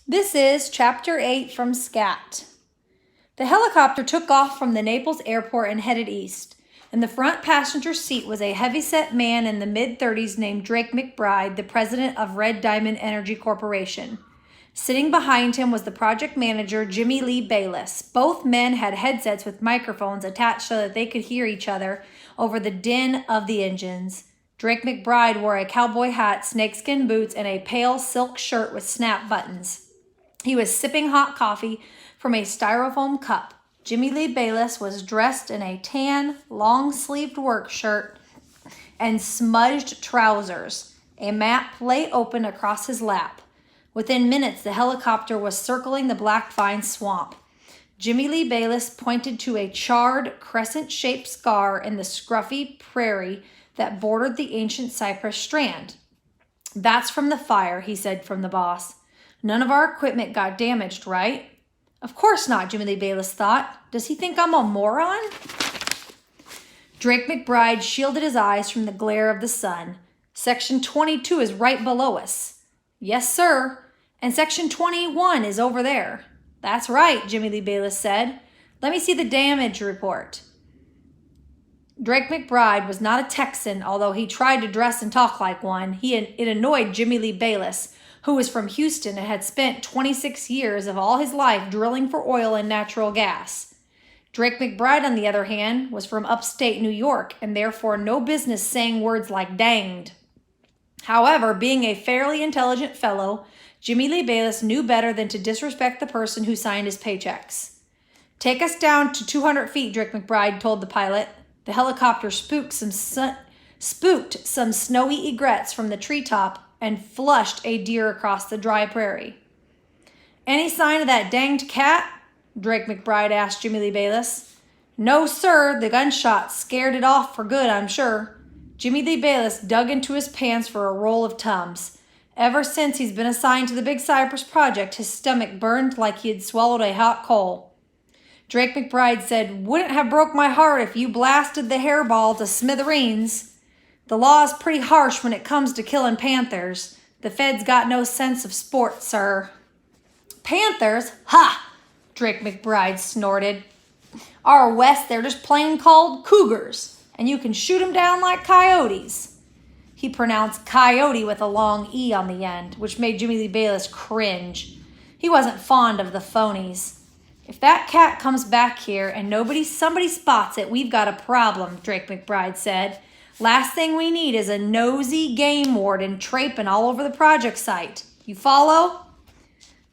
This is Chapter 8 from Scat. The helicopter took off from the Naples airport and headed east. In the front passenger seat was a heavyset man in the mid-30s named Drake McBride, the president of Red Diamond Energy Corporation. Sitting behind him was the project manager, Jimmy Lee Bayless. Both men had headsets with microphones attached so that they could hear each other over the din of the engines. Drake McBride wore a cowboy hat, snakeskin boots, and a pale silk shirt with snap buttons. He was sipping hot coffee from a styrofoam cup. Jimmy Lee Bayless was dressed in a tan, long-sleeved work shirt and smudged trousers. A map lay open across his lap. Within minutes, the helicopter was circling the black vine swamp. Jimmy Lee Bayless pointed to a charred, crescent-shaped scar in the scruffy prairie that bordered the ancient cypress strand. "That's from the fire," he said from the boss. "None of our equipment got damaged, right?" "Of course not," Jimmy Lee Bayless thought. "Does he think I'm a moron?" Drake McBride shielded his eyes from the glare of the sun. "Section 22 is right below us." "Yes, sir. And Section 21 is over there." "That's right," Jimmy Lee Bayless said. "Let me see the damage report." Drake McBride was not a Texan, although he tried to dress and talk like one. It annoyed Jimmy Lee Bayless, who was from Houston and had spent 26 years of all his life drilling for oil and natural gas. Drake McBride, on the other hand, was from upstate New York and therefore no business saying words like danged. However, being a fairly intelligent fellow, Jimmy Lee Bayless knew better than to disrespect the person who signed his paychecks. "Take us down to 200 feet, Drake McBride told the pilot. The helicopter spooked some snowy egrets from the treetop and flushed a deer across the dry prairie. "Any sign of that danged cat?" Drake McBride asked Jimmy Lee Bayless. "No, sir. The gunshot scared it off for good, I'm sure." Jimmy Lee Bayless dug into his pants for a roll of Tums. Ever since he's been assigned to the Big Cypress Project, his stomach burned like he had swallowed a hot coal. Drake McBride said, "Wouldn't have broke my heart if you blasted the hairball to smithereens. The law is pretty harsh when it comes to killing panthers. The feds got no sense of sport, sir." "Panthers? Ha!" Drake McBride snorted. "Our West, they're just plain called cougars, and you can shoot 'em down like coyotes." He pronounced coyote with a long E on the end, which made Jimmy Lee Bayless cringe. He wasn't fond of the phonies. "If that cat comes back here and somebody spots it, we've got a problem," Drake McBride said. "Last thing we need is a nosy game warden traipsing all over the project site. You follow?"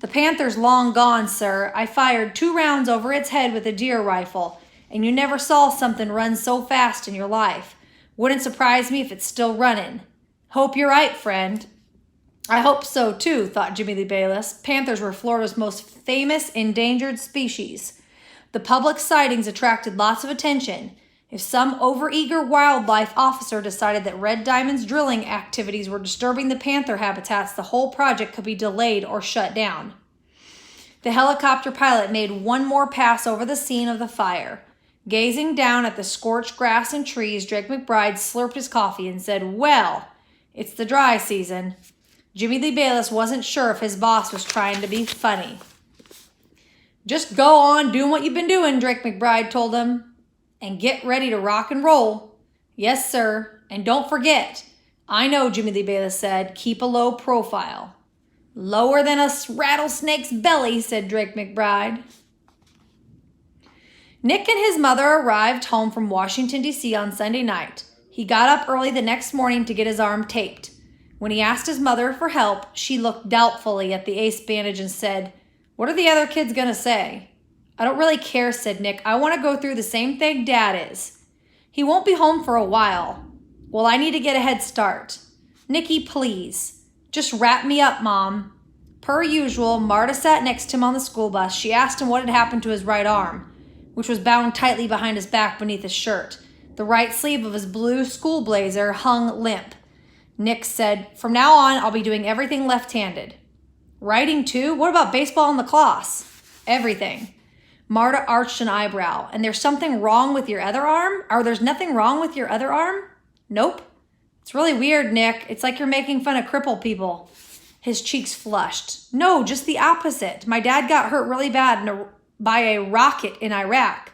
"The panther's long gone, sir. I fired 2 rounds over its head with a deer rifle, and you never saw something run so fast in your life. Wouldn't surprise me if it's still running." "Hope you're right, friend." "I hope so, too," thought Jimmy Lee Bayless. Panthers were Florida's most famous endangered species. The public sightings attracted lots of attention. If some overeager wildlife officer decided that Red Diamond's drilling activities were disturbing the panther habitats, the whole project could be delayed or shut down. The helicopter pilot made one more pass over the scene of the fire. Gazing down at the scorched grass and trees, Drake McBride slurped his coffee and said, "Well, it's the dry season." Jimmy Lee Bayless wasn't sure if his boss was trying to be funny. "Just go on doing what you've been doing," Drake McBride told him. "And get ready to rock and roll." "Yes, sir. And don't forget." "I know," Jimmy Lee Bayless said. "Keep a low profile." "Lower than a rattlesnake's belly," said Drake McBride. Nick and his mother arrived home from Washington, D.C. on Sunday night. He got up early the next morning to get his arm taped. When he asked his mother for help, she looked doubtfully at the ace bandage and said, "What are the other kids going to say?" "I don't really care," said Nick. "I want to go through the same thing Dad is." "He won't be home for a while." "Well, I need to get a head start." "Nicky, please. Just wrap me up, Mom." Per usual, Marta sat next to him on the school bus. She asked him what had happened to his right arm, which was bound tightly behind his back beneath his shirt. The right sleeve of his blue school blazer hung limp. Nick said, "From now on, I'll be doing everything left-handed." "Writing too? What about baseball and lacrosse?" "Everything." Marta arched an eyebrow. "And there's something wrong with your other arm? Or there's nothing wrong with your other arm?" "Nope." "It's really weird, Nick. It's like you're making fun of crippled people." His cheeks flushed. No, just the opposite. My dad got hurt really bad by a rocket in Iraq.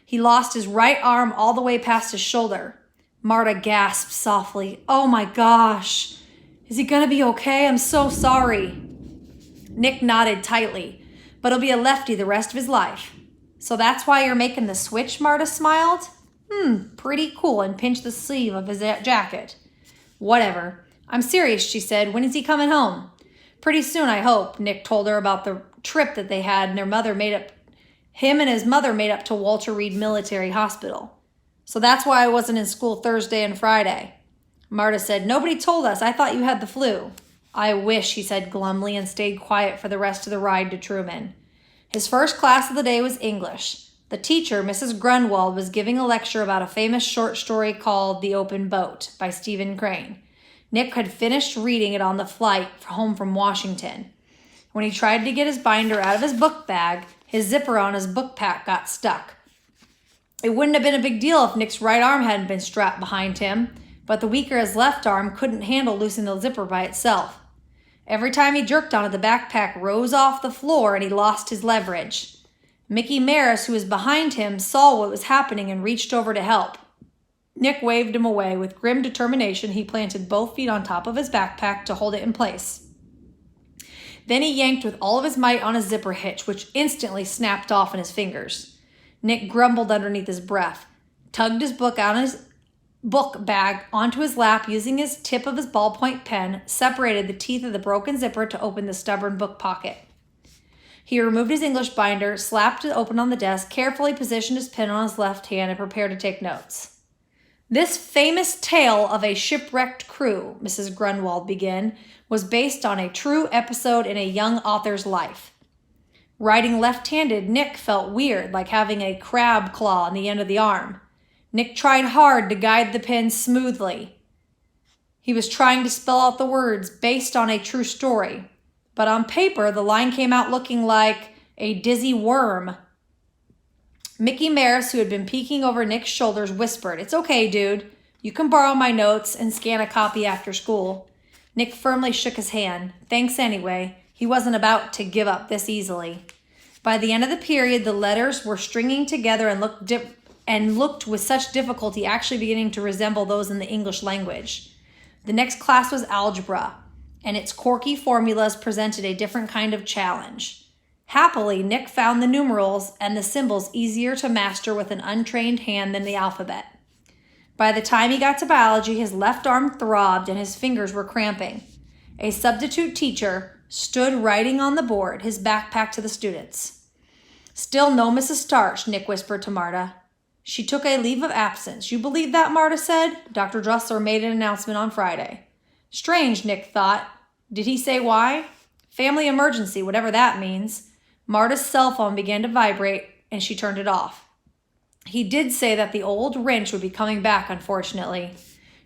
He lost his right arm all the way past his shoulder. Marta gasped softly. Oh my gosh. Is he gonna be okay? I'm so sorry. Nick nodded tightly. But he'll be a lefty the rest of his life. So that's why you're making the switch, Marta smiled. Pretty cool, and pinched the sleeve of his jacket. Whatever. I'm serious, she said. When is he coming home? Pretty soon, I hope, Nick told her about the trip that they had and him and his mother made up to Walter Reed Military Hospital. So that's why I wasn't in school Thursday and Friday. Marta said, nobody told us. I thought you had the flu. I wish, he said glumly, and stayed quiet for the rest of the ride to Truman. His first class of the day was English. The teacher, Mrs. Grunwald, was giving a lecture about a famous short story called The Open Boat by Stephen Crane. Nick had finished reading it on the flight home from Washington. When he tried to get his binder out of his book bag, his zipper on his book pack got stuck. It wouldn't have been a big deal if Nick's right arm hadn't been strapped behind him, but the weaker his left arm couldn't handle loosening the zipper by itself. Every time he jerked on it, the backpack rose off the floor and he lost his leverage. Mickey Maris, who was behind him, saw what was happening and reached over to help. Nick waved him away. With grim determination, he planted both feet on top of his backpack to hold it in place. Then he yanked with all of his might on his zipper hitch, which instantly snapped off in his fingers. Nick grumbled underneath his breath, tugged his book out of his book bag onto his lap using his tip of his ballpoint pen, separated the teeth of the broken zipper to open the stubborn book pocket. He removed his English binder, slapped it open on the desk, carefully positioned his pen on his left hand, and prepared to take notes. This famous tale of a shipwrecked crew, Mrs. Grunwald began, was based on a true episode in a young author's life. Writing left-handed, Nick felt weird, like having a crab claw on the end of the arm. Nick tried hard to guide the pen smoothly. He was trying to spell out the words based on a true story, but on paper, the line came out looking like a dizzy worm. Mickey Maris, who had been peeking over Nick's shoulders, whispered, "It's okay, dude. You can borrow my notes and scan a copy after school." Nick firmly shook his hand. Thanks anyway. He wasn't about to give up this easily. By the end of the period, the letters were stringing together and looked with such difficulty, actually beginning to resemble those in the English language. The next class was algebra, and its quirky formulas presented a different kind of challenge. Happily, Nick found the numerals and the symbols easier to master with an untrained hand than the alphabet. By the time he got to biology, his left arm throbbed and his fingers were cramping. A substitute teacher stood writing on the board, his back packed to the students. Still no Mrs. Starch, Nick whispered to Marta. She took a leave of absence. You believe that, Marta said? Dr. Dressler made an announcement on Friday. Strange, Nick thought. Did he say why? Family emergency, whatever that means. Marta's cell phone began to vibrate, and she turned it off. He did say that the old wrench would be coming back, unfortunately.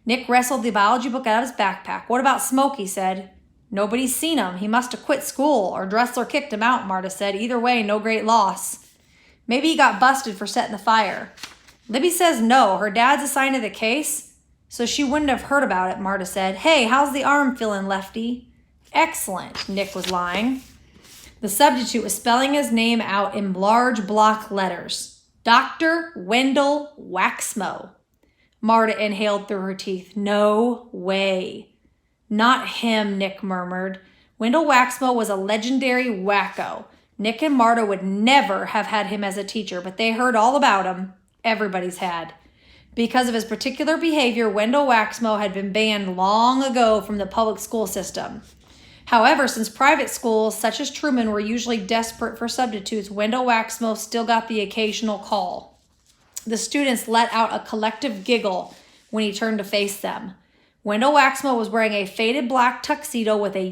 Nick wrestled the biology book out of his backpack. What about Smoke, he said. Nobody's seen him. He must have quit school, or Dressler kicked him out, Marta said. Either way, no great loss. Maybe he got busted for setting the fire. Libby says no. Her dad's assigned to the case, so she wouldn't have heard about it, Marta said. Hey, how's the arm feeling, Lefty? Excellent, Nick was lying. The substitute was spelling his name out in large block letters. Dr. Wendell Waxmo. Marta inhaled through her teeth. No way. Not him, Nick murmured. Wendell Waxmo was a legendary wacko. Nick and Marta would never have had him as a teacher, but they heard all about him. Everybody's had. Because of his particular behavior, Wendell Waxmo had been banned long ago from the public school system. However, since private schools, such as Truman, were usually desperate for substitutes, Wendell Waxmo still got the occasional call. The students let out a collective giggle when he turned to face them. Wendell Waxmo was wearing a faded black tuxedo with a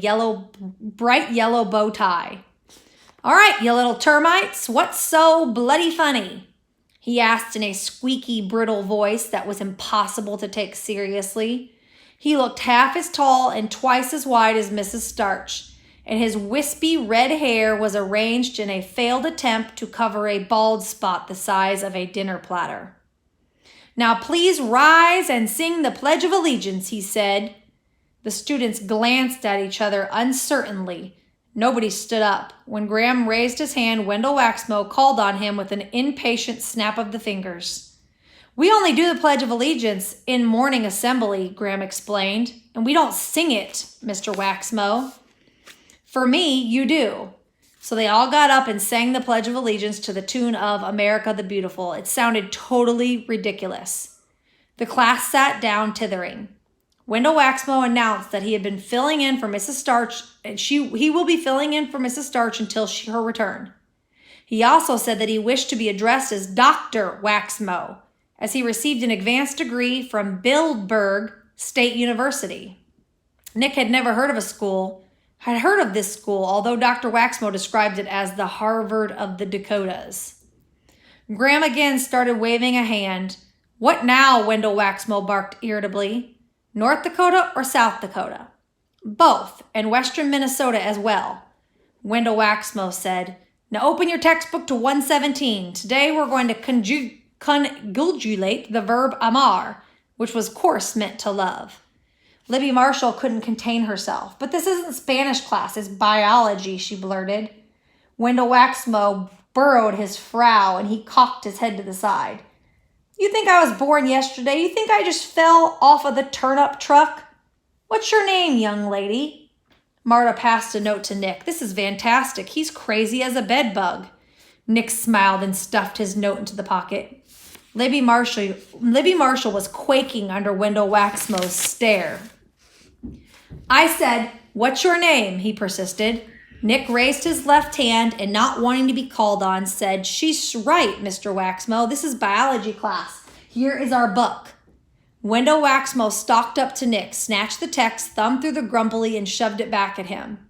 bright yellow bow tie. All right, you little termites, what's so bloody funny? He asked in a squeaky, brittle voice that was impossible to take seriously. He looked half as tall and twice as wide as Mrs. Starch, and his wispy red hair was arranged in a failed attempt to cover a bald spot the size of a dinner platter. Now please rise and sing the Pledge of Allegiance, he said. The students glanced at each other uncertainly. Nobody stood up. When Graham raised his hand, Wendell Waxmo called on him with an impatient snap of the fingers. "We only do the Pledge of Allegiance in morning assembly," Graham explained, "and we don't sing it, Mr. Waxmo." "For me, you do." So they all got up and sang the Pledge of Allegiance to the tune of America the Beautiful. It sounded totally ridiculous. The class sat down, tithering. Wendell Waxmo announced that he had been filling in for Mrs. Starch, and he will be filling in for Mrs. Starch until her return. He also said that he wished to be addressed as Dr. Waxmo, as he received an advanced degree from Bildberg State University. Nick had never heard of this school, although Dr. Waxmo described it as the Harvard of the Dakotas. Graham again started waving a hand. "What now?" Wendell Waxmo barked irritably. "North Dakota or South Dakota?" "Both, and western Minnesota as well." Wendell Waxmo said, "Now open your textbook to 117. Today we're going to conjugate the verb amar, which was course meant to love." Libby Marshall couldn't contain herself. "But this isn't Spanish class, it's biology," she blurted. Wendell Waxmo burrowed his frown and he cocked his head to the side. "You think I was born yesterday? You think I just fell off of the turnip truck? What's your name, young lady?" Marta passed a note to Nick. "This is fantastic. He's crazy as a bedbug." Nick smiled and stuffed his note into the pocket. Libby Marshall was quaking under Wendell Waxmo's stare. "I said, 'What's your name?'" he persisted. Nick raised his left hand and, not wanting to be called on, said, "She's right, Mr. Waxmo. This is biology class. Here is our book." Wendell Waxmo stalked up to Nick, snatched the text, thumbed through the grumpily, and shoved it back at him.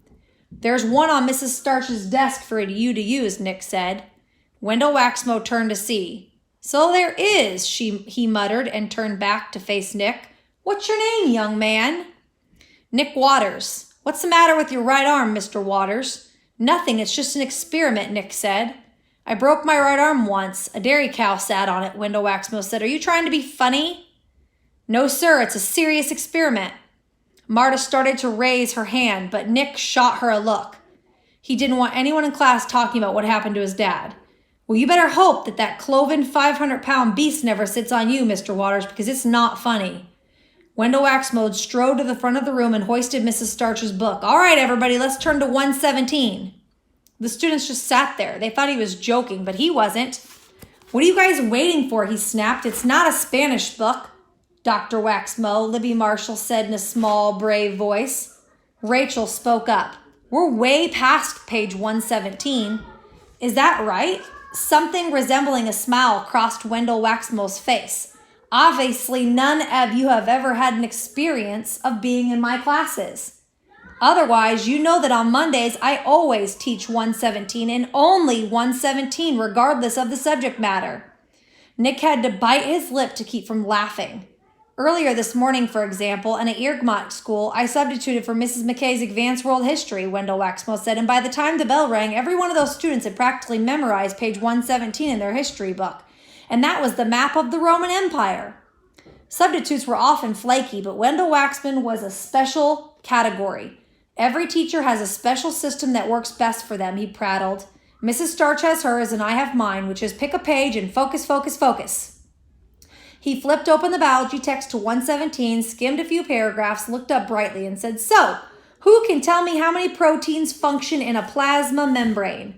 "There's one on Mrs. Starch's desk for you to use," Nick said. Wendell Waxmo turned to see. "So there is," he muttered and turned back to face Nick. "What's your name, young man?" "Nick Waters." "What's the matter with your right arm, Mr. Waters?" "Nothing, it's just an experiment," Nick said. "I broke my right arm once. A dairy cow sat on it," Wendell Waxmo said. "Are you trying to be funny?" "No, sir, it's a serious experiment." Marta started to raise her hand, but Nick shot her a look. He didn't want anyone in class talking about what happened to his dad. "Well, you better hope that cloven 500-pound beast never sits on you, Mr. Waters, because it's not funny." Wendell Waxmo strode to the front of the room and hoisted Mrs. Starch's book. "All right, everybody, let's turn to 117. The students just sat there. They thought he was joking, but he wasn't. "What are you guys waiting for?" he snapped. "It's not a Spanish book, Dr. Waxmo," Libby Marshall said in a small, brave voice. Rachel spoke up. "We're way past page 117. "Is that right?" Something resembling a smile crossed Wendell Waxmo's face. "Obviously, none of you have ever had an experience of being in my classes. Otherwise, you know that on Mondays, I always teach 117 and only 117, regardless of the subject matter." Nick had to bite his lip to keep from laughing. "Earlier this morning, for example, in a Eargmont school, I substituted for Mrs. McKay's Advanced World History," Wendell Waxmo said, "and by the time the bell rang, every one of those students had practically memorized page 117 in their history book. And that was the map of the Roman Empire." Substitutes were often flaky, but Wendell Waxman was a special category. "Every teacher has a special system that works best for them," he prattled. "Mrs. Starch has hers and I have mine, which is pick a page and focus, focus, focus." He flipped open the biology text to 117, skimmed a few paragraphs, looked up brightly, and said, "So, who can tell me how many proteins function in a plasma membrane?"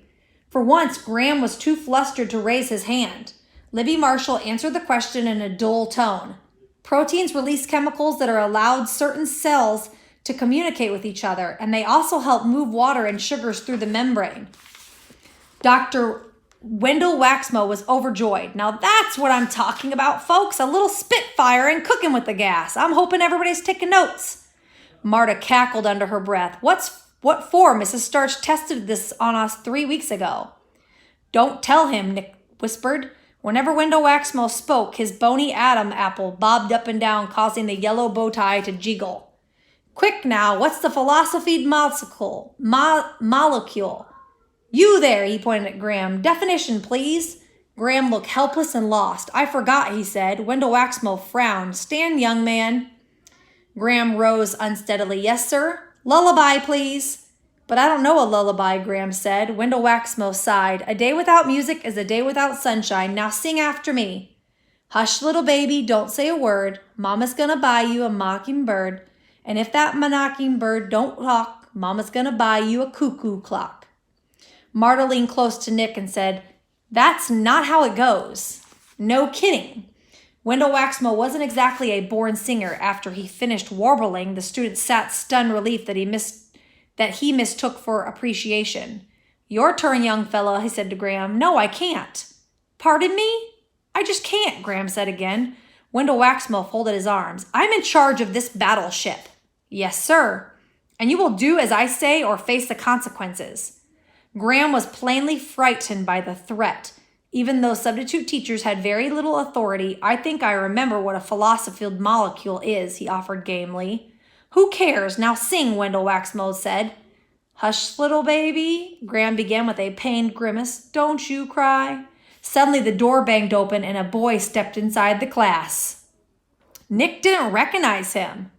For once, Graham was too flustered to raise his hand. Libby Marshall answered the question in a dull tone. "Proteins release chemicals that are allowed certain cells to communicate with each other, and they also help move water and sugars through the membrane." Dr. Wendell Waxmo was overjoyed. "Now that's what I'm talking about, folks. A little spitfire and cooking with the gas. I'm hoping everybody's taking notes." Marta cackled under her breath. What for? Mrs. Starch tested this on us 3 weeks ago." "Don't tell him," Nick whispered. Whenever Wendell Waxmo spoke, his bony Adam apple bobbed up and down, causing the yellow bow tie to jiggle. "Quick now, what's the philosophy molecule? You there," he pointed at Graham. "Definition, please." Graham looked helpless and lost. "I forgot," he said. Wendell Waxmo frowned. "Stand, young man." Graham rose unsteadily. Yes, sir. Lullaby, please. But I don't know a lullaby, Graham said. Wendell Waxmo sighed. A day without music is a day without sunshine. Now sing after me. Hush, little baby, don't say a word. Mama's gonna buy you a mockingbird. And if that mockingbird don't talk, Mama's gonna buy you a cuckoo clock. Marta leaned close to Nick and said, That's not how it goes. No kidding. Wendell Waxmo wasn't exactly a born singer. After he finished warbling, the student sat stunned relief that he mistook for appreciation. Your turn, young fellow, he said to Graham. No, I can't. Pardon me? I just can't, Graham said again. Wendell Waxmo folded his arms. I'm in charge of this battleship. Yes, sir. And you will do as I say or face the consequences. Graham was plainly frightened by the threat. Even though substitute teachers had very little authority, I think I remember what a philosophy molecule is, he offered gamely. Who cares? Now sing, Wendell Waxmo said. Hush, little baby, Graham began with a pained grimace. Don't you cry. Suddenly the door banged open and a boy stepped inside the class. Nick didn't recognize him.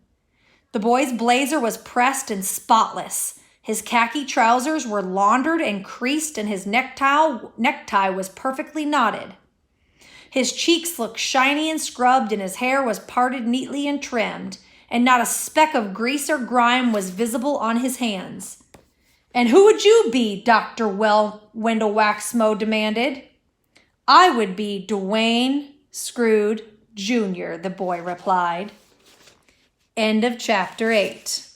The boy's blazer was pressed and spotless. His khaki trousers were laundered and creased, and his necktie was perfectly knotted. His cheeks looked shiny and scrubbed, and his hair was parted neatly and trimmed, and not a speck of grease or grime was visible on his hands. And who would you be, Dr. Wendell Waxmo demanded. I would be Dwayne Scrood, Jr., the boy replied. End of chapter 8.